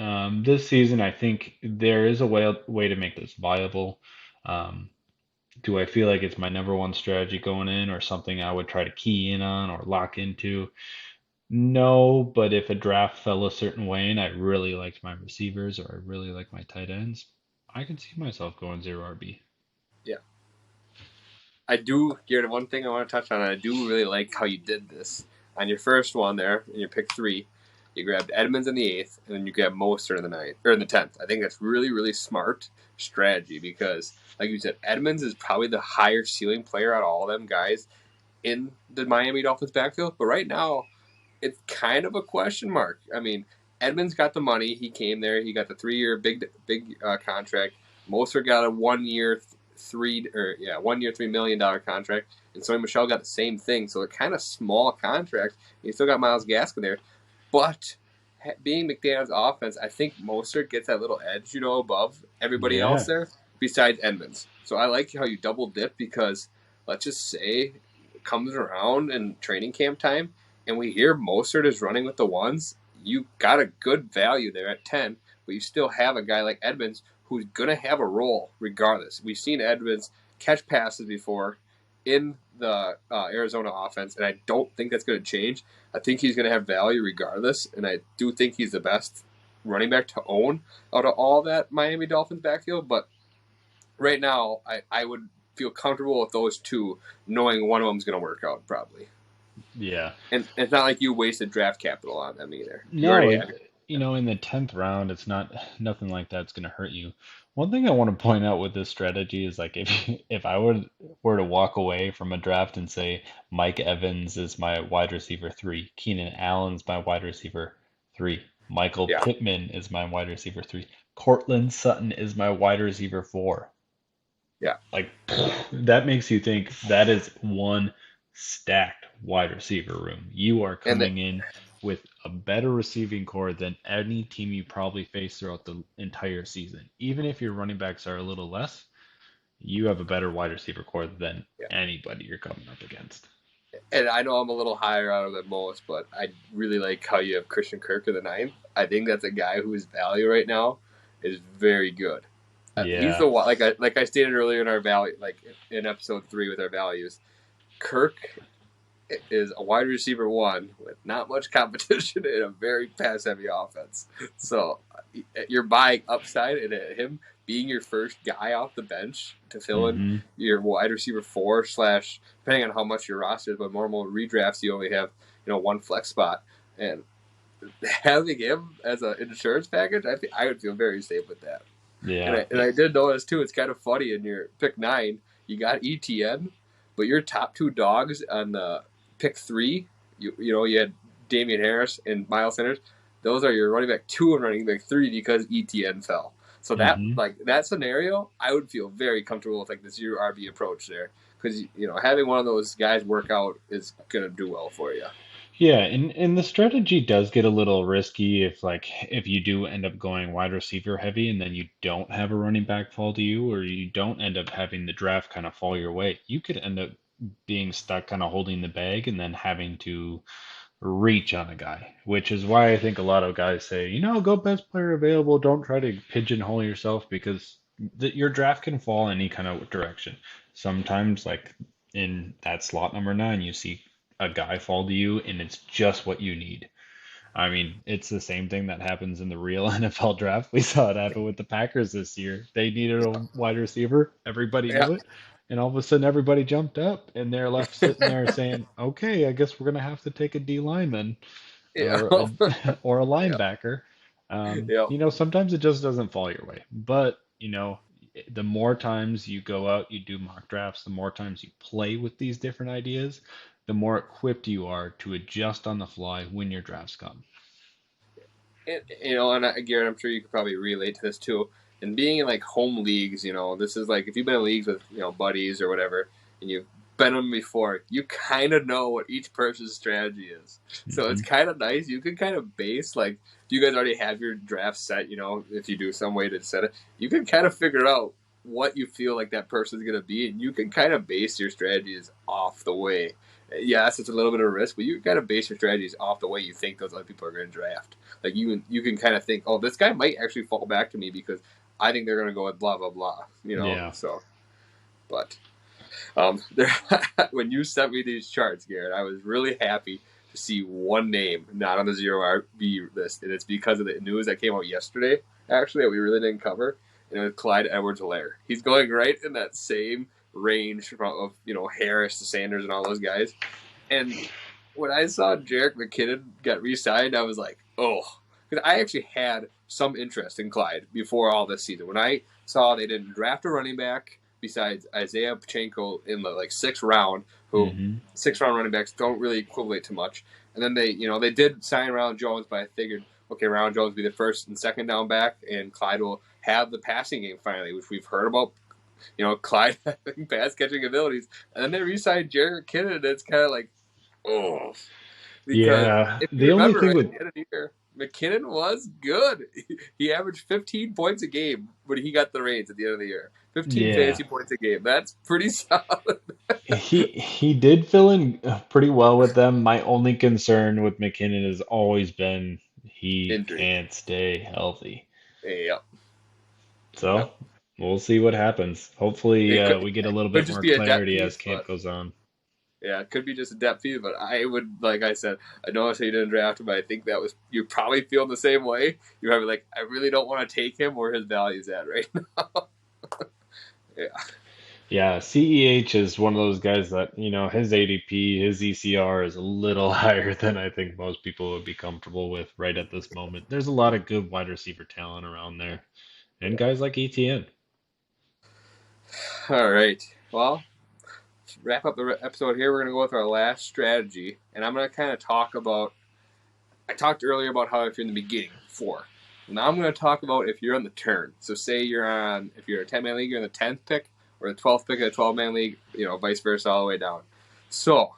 this season, I think there is a way to make this viable. Um, do I feel like it's my number one strategy going in, or something I would try to key in on or lock into? No, but if a draft fell a certain way and I really liked my receivers or I really like my tight ends, I can see myself going zero RB. Yeah. I do, Garrett, one thing I want to touch on, I do really like how you did this. On your first one there, in your pick 3, you grabbed Edmonds in the 8th, and then you grabbed Mostert in the 9th, or in the 10th. I think that's really, really smart strategy because, like you said, Edmonds is probably the higher ceiling player out of all them guys in the Miami Dolphins backfield. But right now, it's kind of a question mark. I mean, Edmonds got the money. He came there. He got the 3-year big contract. Mostert got a 1-year, $1 year, $3 million contract, and Sony Michel got the same thing. So they're kind of small contracts. You still got Myles Gaskin there, but being McDaniel's offense, I think Mostert gets that little edge, above everybody else Yeah. there, besides Edmonds. So I like how you double dip because let's just say it comes around in training camp time, and we hear Mostert is running with the ones. You got a good value there at 10, but you still have a guy like Edmonds who's going to have a role regardless. We've seen Edmonds catch passes before in the Arizona offense, and I don't think that's going to change. I think he's going to have value regardless, and I do think he's the best running back to own out of all that Miami Dolphins backfield. But right now, I would feel comfortable with those two, knowing one of them's going to work out probably. Yeah. And it's not like you wasted draft capital on them either. You No, already have it. in the 10th round, it's nothing like that's going to hurt you. One thing I want to point out with this strategy is like if I were to walk away from a draft and say Mike Evans is my wide receiver 3, Keenan Allen's my wide receiver 3, Michael Yeah. Pittman is my wide receiver 3, Cortland Sutton is my wide receiver 4. Yeah. Like that makes you think that is one stacked wide receiver room. You are And coming in with a better receiving core than any team you probably face throughout the entire season. Even if your running backs are a little less, you have a better wide receiver core than yeah. anybody you're coming up against. And I know I'm a little higher out of than most, but I really like how you have Christian Kirk in the 9th. I think that's a guy whose value right now is very good. He's the one, like I stated earlier in our value, like in episode 3 with our values. Kirk is a wide receiver 1 with not much competition in a very pass-heavy offense. So you're buying upside in him being your first guy off the bench to fill in your wide receiver 4 / depending on how much your roster is, but normal redrafts you only have one flex spot, and having him as an insurance package, I would feel very safe with that. Yeah. And I did notice too, it's kind of funny in your pick 9, you got ETN, but your top 2 dogs on the pick 3, you had Damian Harris and Miles Sanders. Those are your running back 2 and running back 3 because ETN fell. So that scenario, I would feel very comfortable with like the 0 RB approach there because having one of those guys work out is gonna do well for you. Yeah, and the strategy does get a little risky if you do end up going wide receiver heavy and then you don't have a running back fall to you, or you don't end up having the draft kind of fall your way. You could end up being stuck kind of holding the bag and then having to reach on a guy, which is why I think a lot of guys say, go best player available. Don't try to pigeonhole yourself because your draft can fall any kind of direction. Sometimes, like in that slot number 9, you see a guy fall to you and it's just what you need. I mean, it's the same thing that happens in the real NFL draft. We saw it happen with the Packers this year. They needed a wide receiver. Everybody knew it. And all of a sudden, everybody jumped up and they're left sitting there saying, okay, I guess we're going to have to take a D lineman or a linebacker. Sometimes it just doesn't fall your way. But, the more times you go out, you do mock drafts, the more times you play with these different ideas, the more equipped you are to adjust on the fly when your drafts come. And Garrett, I'm sure you could probably relate to this too. And being in like home leagues, this is like if you've been in leagues with buddies or whatever, and you've been in them before, you kind of know what each person's strategy is. So it's kind of nice. You can kind of base like if you guys already have your draft set, if you do some way to set it, you can kind of figure out what you feel like that person's going to be, and you can kind of base your strategies off the way. Yes, it's a little bit of a risk, but you can kind of base your strategies off the way you think those other people are going to draft. Like you can kind of think, oh, this guy might actually fall back to me because I think they're going to go with blah blah blah. Yeah. So, but when you sent me these charts, Garrett, I was really happy to see one name not on the zero RB list, and it's because of the news that came out yesterday, actually, that we really didn't cover. And it was Clyde Edwards-Helaire. He's going right in that same range of Harris to Sanders and all those guys. And when I saw Jerick McKinnon get re-signed, I was like, oh, because I actually had some interest in Clyde before all this season. When I saw they didn't draft a running back besides Isaiah Pacheco in the sixth round, who sixth-round running backs don't really equivalent to much. And then they did sign Ronald Jones, but I figured, okay, Ronald Jones will be the first and second down back, and Clyde will have the passing game finally, which we've heard about. Clyde having pass-catching abilities. And then they re-signed Jerick McKinnon, and it's kind of like, oh. Because if you remember, at the end of the year, McKinnon was good. He averaged 15 points a game when he got the reins at the end of the year. 15 fantasy points a game. That's pretty solid. He did fill in pretty well with them. My only concern with McKinnon has always been he Injury. Can't stay healthy. Yep. So we'll see what happens. Hopefully we get a little bit more clarity as camp goes on. Yeah, it could be just a depth piece, but I would, like I said, I know I said you didn't draft him, but I think that was, you're probably feeling the same way. You're probably like, I really don't want to take him where his value's at right now. Yeah. Yeah, CEH is one of those guys that, his ADP, his ECR is a little higher than I think most people would be comfortable with right at this moment. There's a lot of good wide receiver talent around there, and guys like ETN. All right. Well, to wrap up the episode here, we're going to go with our last strategy, and I'm going to kind of talk about, I talked earlier about how if you're in the beginning, 4. Now I'm going to talk about if you're on the turn. So say if you're a 10-man league, you're in the 10th pick, or the 12th pick of a 12-man league, vice versa all the way down. So,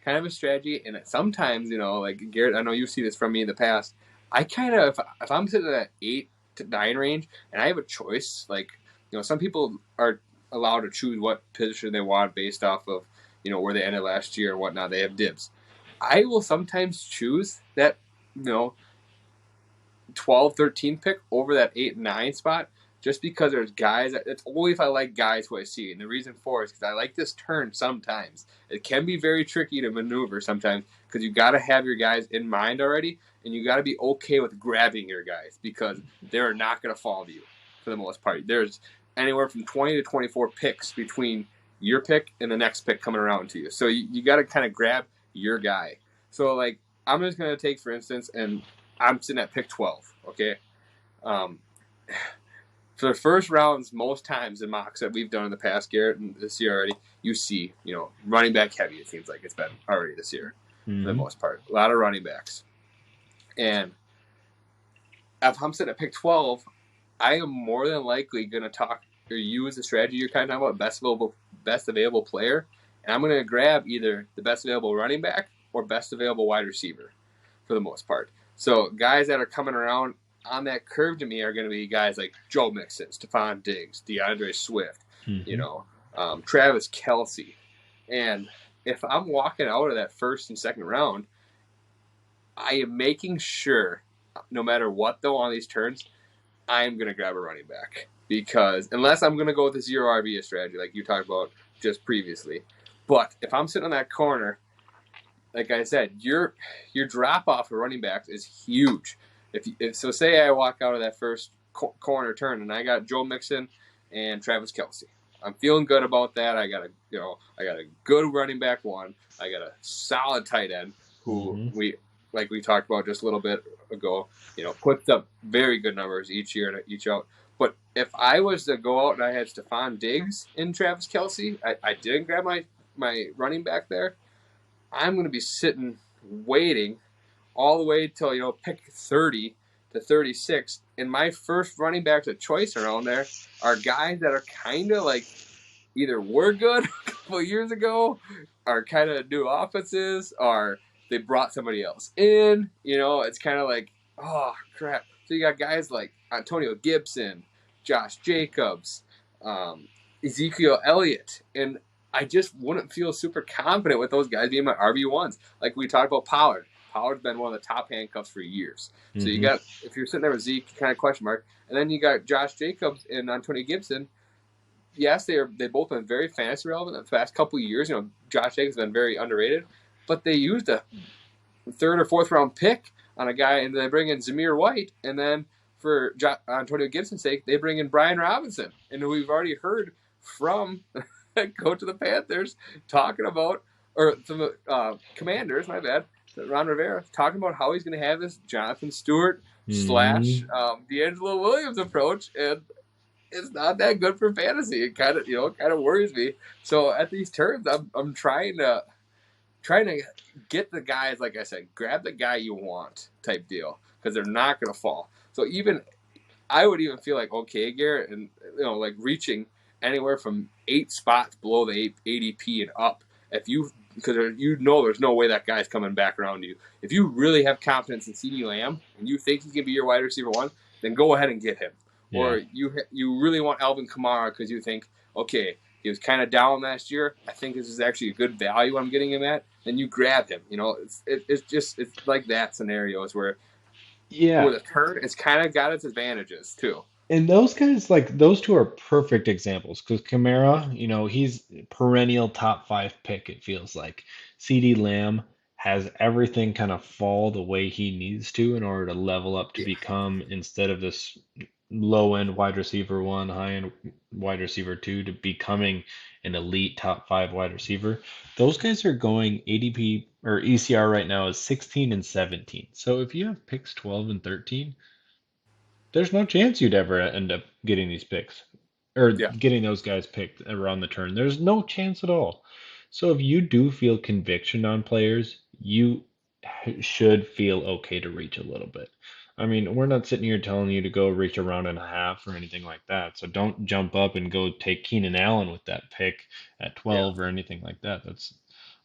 kind of a strategy, and sometimes, like Garrett, I know you see this from me in the past, I kind of, if I'm sitting at that 8 to 9 range, and I have a choice, some people are allowed to choose what position they want based off of, where they ended last year and whatnot. They have dibs. I will sometimes choose that, 12, 13 pick over that 8, 9 spot, just because there's guys, it's only if I like guys who I see. And the reason for it is because I like this turn sometimes. It can be very tricky to maneuver sometimes because you got to have your guys in mind already, and you got to be okay with grabbing your guys because they're not going to fall to you for the most part. There's anywhere from 20 to 24 picks between your pick and the next pick coming around to you. So you got to kind of grab your guy. So, I'm just going to take, for instance, and I'm sitting at pick 12, okay? For the first rounds, most times in mocks that we've done in the past, Garrett, and this year already, you see, running back heavy, it seems like it's been already this year, for the most part. A lot of running backs. And if I'm sitting at pick 12, I am more than likely going to talk or use the strategy you're kind of talking about, best available player, and I'm going to grab either the best available running back or best available wide receiver for the most part. So guys that are coming around on that curve to me are going to be guys like Joe Mixon, Stephon Diggs, DeAndre Swift, Travis Kelce. And if I'm walking out of that first and second round, I am making sure, no matter what though on these turns, I am going to grab a running back. Because unless I'm going to go with the zero RB strategy like you talked about just previously. But if I'm sitting on that corner, like I said, your drop-off of running backs is huge. So say I walk out of that first corner turn and I got Joe Mixon and Travis Kelce. I'm feeling good about that. I got a good running back one. I got a solid tight end who like we talked about just a little bit ago, puts up very good numbers each year and each out. But if I was to go out and I had Stephon Diggs and Travis Kelce, I didn't grab my running back there. I'm going to be sitting waiting all the way till pick 30 to 36, and my first running backs of choice around there are guys that are kind of like either were good a couple years ago, are kind of new offenses, or they brought somebody else in. It's kind of like, oh crap. So you got guys like Antonio Gibson, Josh Jacobs, Ezekiel Elliott, and I just wouldn't feel super confident with those guys being my RB1s. Like we talked about Pollard. Pollard's been one of the top handcuffs for years. So you got, if you're sitting there with Zeke, kind of question mark, and then you got Josh Jacobs and Antonio Gibson. Yes, they both been very fantasy relevant in the past couple of years. Josh Jacobs has been very underrated, but they used a third or fourth round pick on a guy, and they bring in Zamir White, and then for Antonio Gibson's sake, they bring in Brian Robinson, and we've already heard from coach of the Panthers talking about, or the Commanders, my bad, Ron Rivera talking about how he's going to have this Jonathan Stewart / D'Angelo Williams approach, and it's not that good for fantasy. It kind of worries me. So at these turns, I'm trying to get the guys, like I said, grab the guy you want type deal, because they're not going to fall. So even I would even feel like, okay, Garrett, and like reaching anywhere from 8 spots below the ADP and up, because there's no way that guy's coming back around to you. If you really have confidence in CeeDee Lamb and you think he can be your wide receiver 1, then go ahead and get him. Yeah. Or you really want Alvin Kamara because you think, okay, he was kind of down last year, I think this is actually a good value I'm getting him at, then you grab him. It's like that scenarios where with a turn, it's kind of got its advantages too. And those guys, like those two are perfect examples because Kamara, he's perennial top 5 pick, it feels like. CeeDee Lamb has everything kind of fall the way he needs to in order to level up to become, instead of this low end wide receiver 1, high end wide receiver 2, to becoming an elite top 5 wide receiver. Those guys are going ADP or ECR right now is 16 and 17. So if you have picks 12 and 13, there's no chance you'd ever end up getting these picks or getting those guys picked around the turn. There's no chance at all. So if you do feel conviction on players, you should feel okay to reach a little bit. I mean, we're not sitting here telling you to go reach a round and a half or anything like that. So don't jump up and go take Keenan Allen with that pick at 12 or anything like that. That's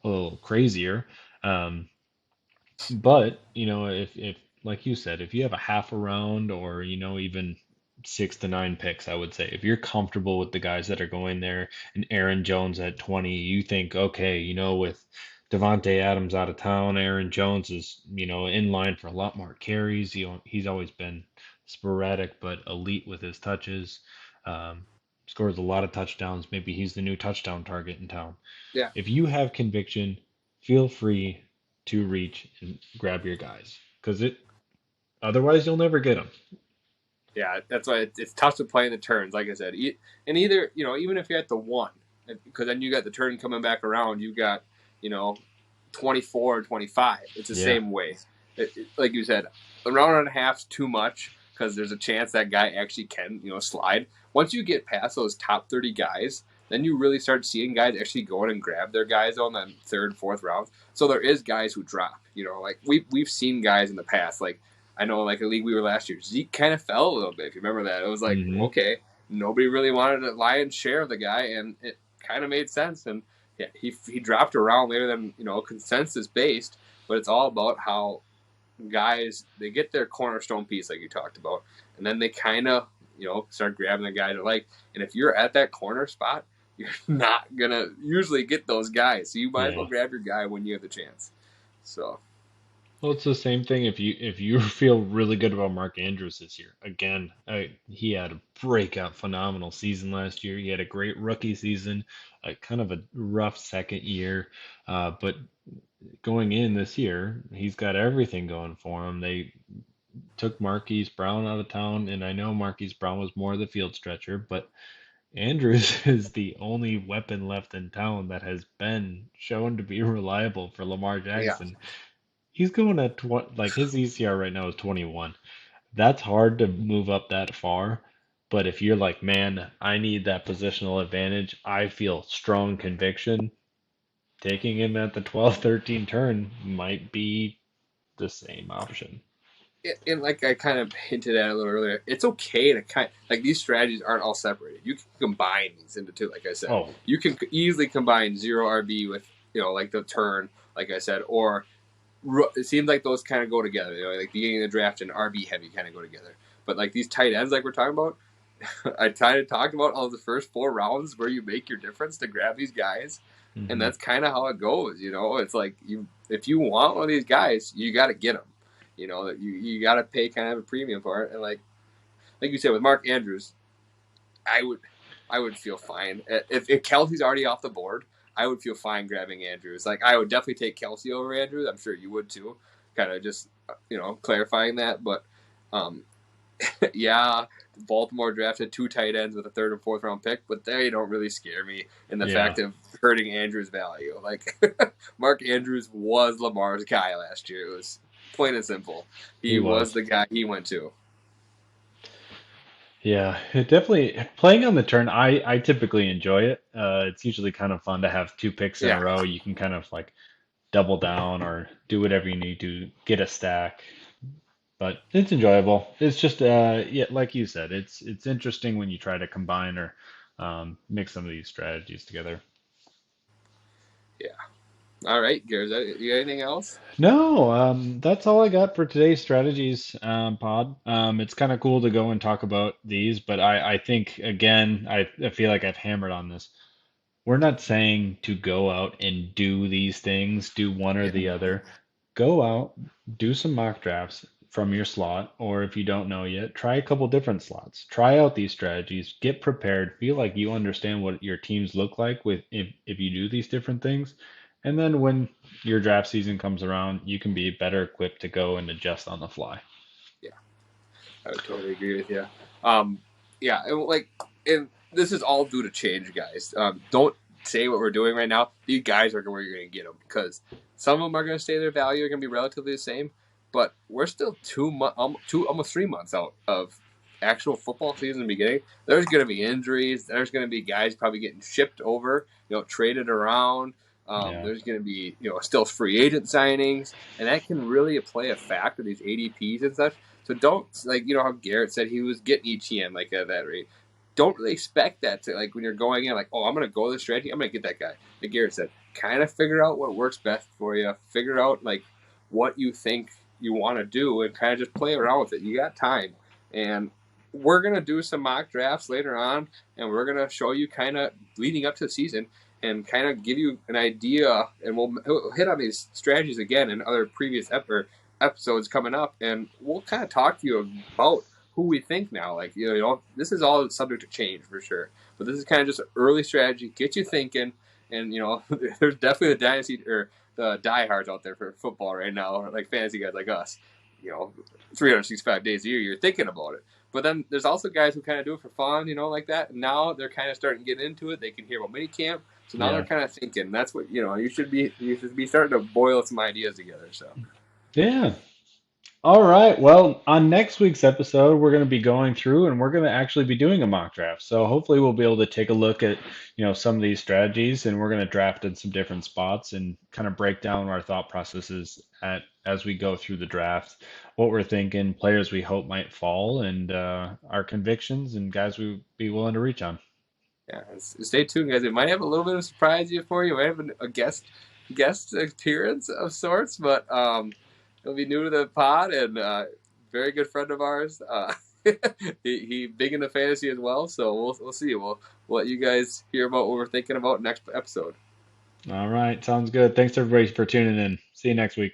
a little crazier. But, if like you said, if you have a half a round or, even 6 to 9 picks, I would say, if you're comfortable with the guys that are going there and Aaron Jones at 20, you think, okay, with Devontae Adams out of town, Aaron Jones is, in line for a lot more carries. He's always been sporadic but elite with his touches. Scores a lot of touchdowns. Maybe he's the new touchdown target in town. Yeah. If you have conviction, feel free to reach and grab your guys, because otherwise you'll never get them. Yeah, that's why it's tough to play in the turns, like I said. And either, even if you're at the 1, because then you got the turn coming back around, you got, 24 or 25. It's the same way. Like you said, a round and a half's too much because there's a chance that guy actually can, slide. Once you get past those top 30 guys, then you really start seeing guys actually going and grab their guys on the 3rd, 4th round. So there is guys who drop. Like we've seen guys in the past. Like I know, like a league we were last year, Zeke kind of fell a little bit. If you remember that, it was like okay, nobody really wanted a lion's share of the guy, and it kind of made sense. And yeah, he dropped around later than consensus based, but it's all about how guys, they get their cornerstone piece like you talked about, and then they kind of start grabbing the guy to like. And if you're at that corner spot, you're not gonna usually get those guys, so you might as well grab your guy when you have the chance. So, well, it's the same thing if you feel really good about Mark Andrews this year. Again, he had a breakout, phenomenal season last year. He had a great rookie season, kind of a rough second year, but going in this year, he's got everything going for him. They took Marquise Brown out of town, and I know Marquise Brown was more of the field stretcher, but Andrews is the only weapon left in town that has been shown to be reliable for Lamar Jackson. he's going at like his ECR right now is 21. That's hard to move up that far. But if you're like, man, I need that positional advantage, I feel strong conviction. Taking him at the 12, 13 turn might be the same option. And like I kind of hinted at a little earlier, it's okay to like these strategies aren't all separated. You can combine these into two. Like I said, Oh, you can easily combine zero RB with like the turn, like I said, or it seems like those kind of go together. Like beginning of the draft and RB heavy kind of go together. But like these tight ends, like we're talking about, I kind of talked about all the first 4 rounds where you make your difference to grab these guys, and hmm that's kind of how it goes. It's like if you want one of these guys, you got to get them. You got to pay kind of a premium for it, and like you said with Mark Andrews, I would I would feel fine if Kelsey's already off the board. I would feel fine grabbing Andrews. Like I would definitely take Kelsey over Andrews. I'm sure you would too. Kind of just clarifying that, but um, yeah, Baltimore drafted 2 tight ends with a 3rd and 4th round pick, but they don't really scare me in the yeah, fact of hurting Andrews' value. Like Mark Andrews was Lamar's guy last year. It was plain and simple. he He was was. the guy he went to. Yeah, it definitely playing on the turn. I typically enjoy it. It's usually kind of fun to have 2 picks in a Yeah, row. You can kind of like double down or do whatever you need to get a stack. But it's enjoyable. It's just yeah, like you said, it's interesting when you try to combine or mix some of these strategies together. yeah. All right, Garrett, you got anything else? No, that's all I got for today's strategies pod. It's kind of cool to go and talk about these, but I think again, I feel like I've hammered on this. We're not saying to go out and do these things, do one or Yeah, the other. Go out, do some mock drafts from your slot, or if you don't know yet, try a couple different slots. Try out these strategies, get prepared, feel like you understand what your teams look like with if you do these different things. And then when your draft season comes around, you can be better equipped to go and adjust on the fly. yeah. I would totally agree with you. Um, yeah, and this is all due to change, guys. Don't say what we're doing right now. These guys are where you're going to get them because some of them are going to stay their value, are going to be relatively the same. But we're still almost 3 months out of actual football season beginning. There's going to be injuries. There's going to be guys probably getting shipped over, traded around. Yeah, There's going to be, still free agent signings, and that can really play a factor, these ADPs and such. So don't how Garrett said he was getting ETN like at that rate. Don't really expect that to like when you're going in like, oh, I'm gonna go this strategy, I'm gonna get that guy. Like Garrett said, kind of figure out what works best for you. Figure out like what you think you want to do and kind of just play around with it. You got time, and we're gonna do some mock drafts later on, and we're gonna show you kind of leading up to the season and kind of give you an idea, and we'll hit on these strategies again in other previous episodes coming up, and we'll kind of talk to you about who we think now. Like this is all subject to change for sure, but this is kind of just an early strategy, get you thinking, and there's definitely the dynasty or the diehards out there for football right now, like fantasy guys like us. 365 days a year, you're thinking about it. But then there's also guys who kind of do it for fun, like that. And now they're kind of starting to get into it. They can hear about mini camp, so now they're yeah, kind of thinking. That's what you should be starting to boil some ideas together. So yeah. All right. Well, on next week's episode, we're going to be going through and we're going to actually be doing a mock draft. So hopefully we'll be able to take a look at, some of these strategies and we're going to draft in some different spots and kind of break down our thought processes as we go through the draft, what we're thinking, players we hope might fall, and our convictions and guys we would be willing to reach on. yeah, stay tuned, guys. We might have a little bit of a surprise here for you. We have a guest appearance of sorts, but he'll be new to the pod and very good friend of ours. He big into fantasy as well, so we'll see. We'll let you guys hear about what we're thinking about next episode. All right. Sounds good. Thanks everybody for tuning in. See you next week.